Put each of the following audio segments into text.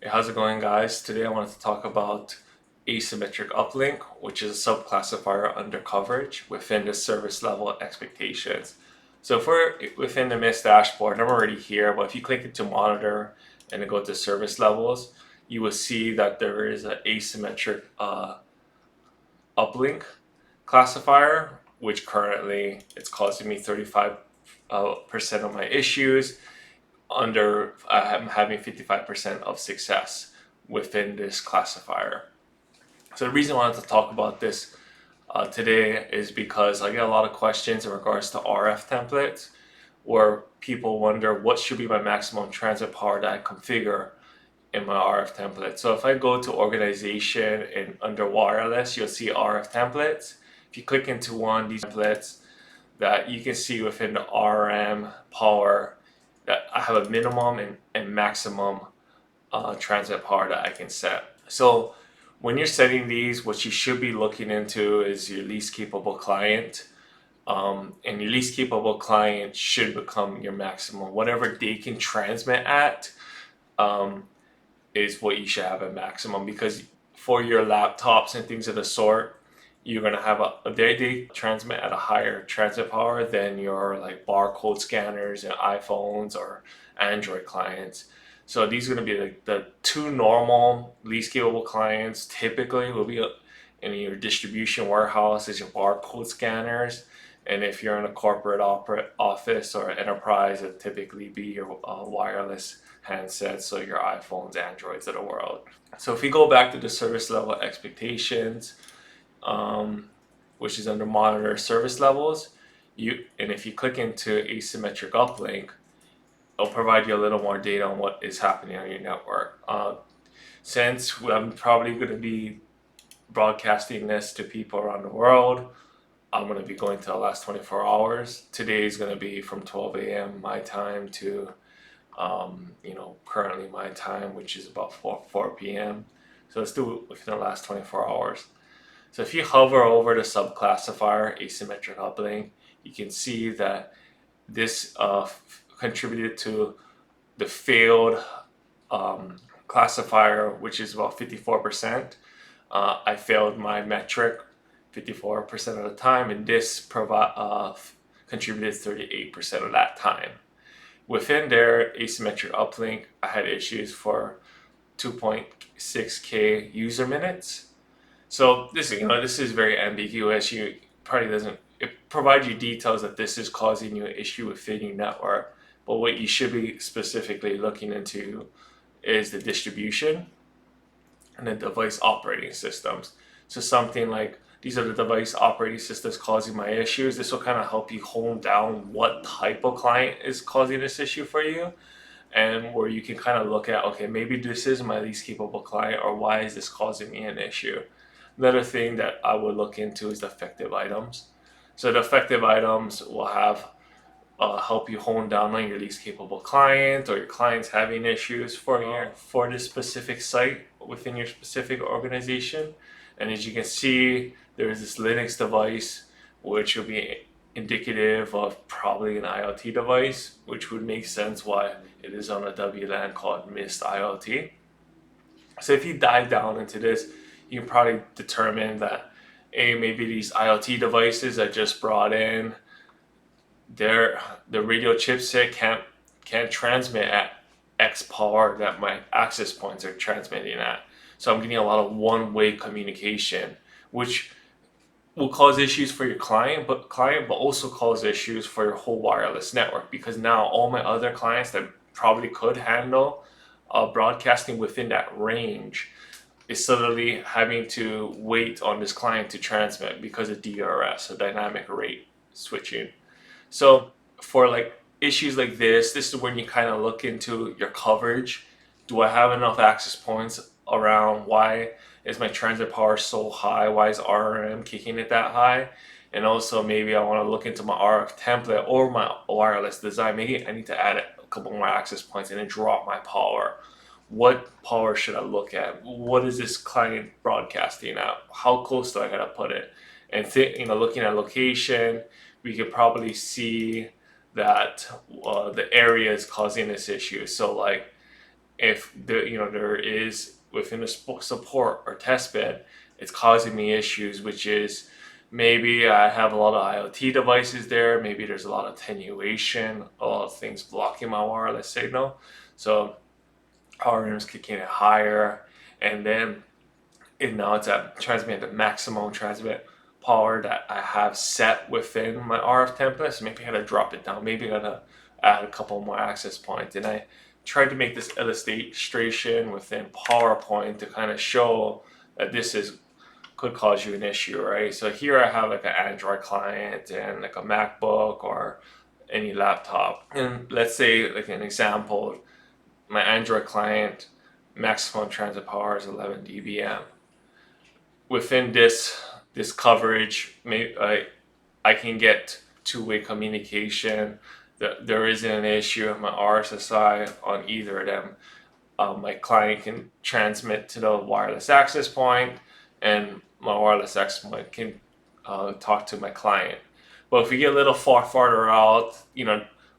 Hey, how's it going, guys? Today I wanted to talk about asymmetric uplink, which is a subclassifier under coverage within the service level expectations. So if we're within the MIST dashboard, I'm already here, but if you click into monitor and then go to service levels, you will see that there is an asymmetric uplink classifier, which currently it's causing me 35% of my issues. I'm having 55% of success within this classifier. So the reason I wanted to talk about this today is because I get a lot of questions in regards to RF templates, where people wonder what should be my maximum transit power that I configure in my RF template. So if I go to organization and under wireless, you'll see RF templates. If you click into one of these templates, that you can see within the RM power that I have a minimum and maximum transit power that I can set. So when you're setting these, what you should be looking into is your least capable client. And your least capable client should become your maximum. Whatever they can transmit at um, is what you should have at maximum, because for your laptops and things of the sort, you're gonna have they transmit at a higher transit power than your like barcode scanners and iPhones or Android clients. So these are gonna be like the two normal least capable clients. Typically, will be in your distribution warehouse is your barcode scanners, and if you're in a corporate office or enterprise, it typically be your wireless handsets, so your iPhones, Androids of the world. So if we go back to the service level expectations, which is under monitor service levels, and if you click into asymmetric uplink, it'll provide you a little more data on what is happening on your network. Since I'm probably going to be broadcasting this to people around the world, I'm going to be going to the last 24 hours. Today is going to be from 12 a.m. my time to currently my time, which is about 4 p.m. So let's do it within the last 24 hours. So if you hover over the subclassifier asymmetric uplink, you can see that this contributed to the failed classifier, which is about 54%. I failed my metric 54% of the time, and this contributed 38% of that time. Within their asymmetric uplink, I had issues for 2.6K user minutes. So this is very ambiguous. You probably doesn't it provides you details that this is causing you an issue within your network. But what you should be specifically looking into is the distribution and the device operating systems. So something like these are the device operating systems causing my issues. This will kind of help you hone down what type of client is causing this issue for you, and where you can kind of look at, okay, maybe this is my least capable client, or why is this causing me an issue. Another thing that I would look into is the effective items. So the effective items will have help you hone down on your least capable client, or your clients having issues for this specific site within your specific organization. And as you can see, there is this Linux device, which will be indicative of probably an IoT device, which would make sense why it is on a WLAN called MIST IoT. So if you dive down into this, you can probably determine that maybe these IoT devices I just brought in, the radio chipset can't transmit at X power that my access points are transmitting at. So I'm getting a lot of one-way communication, which will cause issues for your client, but also cause issues for your whole wireless network, because now all my other clients that probably could handle broadcasting within that range is suddenly having to wait on this client to transmit because of DRS, so dynamic rate switching. So for like issues like this is when you kind of look into your coverage. Do I have enough access points around? Why is my transit power so high? Why is RM kicking it that high? And also maybe I want to look into my RF template or my wireless design. Maybe I need to add a couple more access points and then drop my power. What power should I look at? What is this client broadcasting at? How close do I gotta put it? And looking at location, we could probably see that the area is causing this issue. So like if there is within the support or test bed, it's causing me issues, which is maybe I have a lot of IoT devices there. Maybe there's a lot of attenuation, a lot of things blocking my wireless signal. So power is kicking it higher, and then now it's at transmit the maximum transmit power that I have set within my RF template. So maybe I gotta drop it down. Maybe I gotta add a couple more access points. And I tried to make this illustration within PowerPoint to kind of show that this could cause you an issue, right? So here I have like an Android client and like a MacBook or any laptop. And let's say, like an example, my Android client maximum transit power is 11 dBm. Within this coverage, I can get two-way communication. There isn't an issue with my RSSI on either of them. My client can transmit to the wireless access point, and my wireless access point can talk to my client. But if we get a little farther out,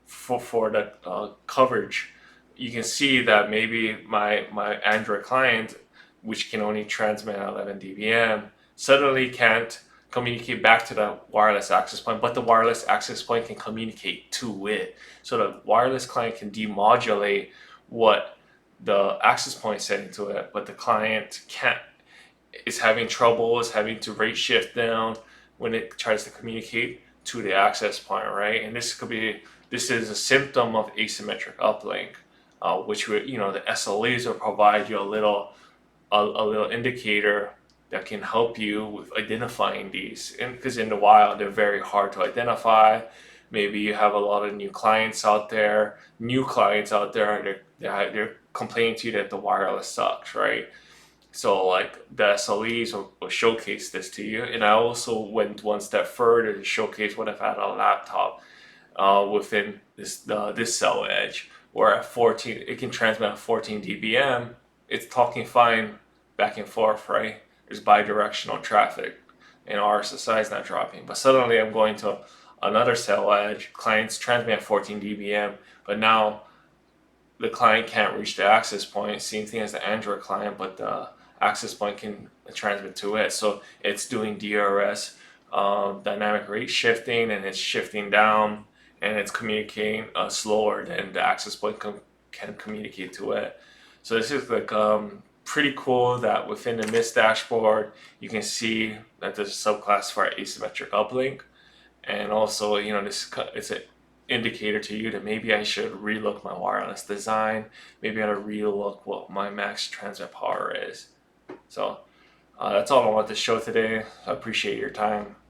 for the coverage, you can see that maybe my Android client, which can only transmit at 11 dBm, suddenly can't communicate back to the wireless access point, but the wireless access point can communicate to it. So the wireless client can demodulate what the access point is setting to it, but the client is having trouble, is having to rate shift down when it tries to communicate to the access point, right? And this is a symptom of asymmetric uplink, which would, the SLEs will provide you a little indicator that can help you with identifying these. And because in the wild, they're very hard to identify. Maybe you have a lot of new clients out there, and they're complaining to you that the wireless sucks, right? So like the SLEs will showcase this to you. And I also went one step further to showcase what if I had a laptop within this cell edge, where at 14, it can transmit at 14 dBm. It's talking fine back and forth, right? There's bidirectional traffic, and RSSI is not dropping. But suddenly I'm going to another cell edge. Clients transmit at 14 dBm, but now the client can't reach the access point. Same thing as the Android client, but the access point can transmit to it. So it's doing DRS, dynamic rate shifting, and it's shifting down, and it's communicating slower than the access point can communicate to it. So this is like pretty cool that within the MIST dashboard, you can see that there's a subclass for asymmetric uplink. And also, it's an indicator to you that maybe I should relook my wireless design. Maybe I ought to relook what my max transmit power is. So that's all I want to show today. I appreciate your time.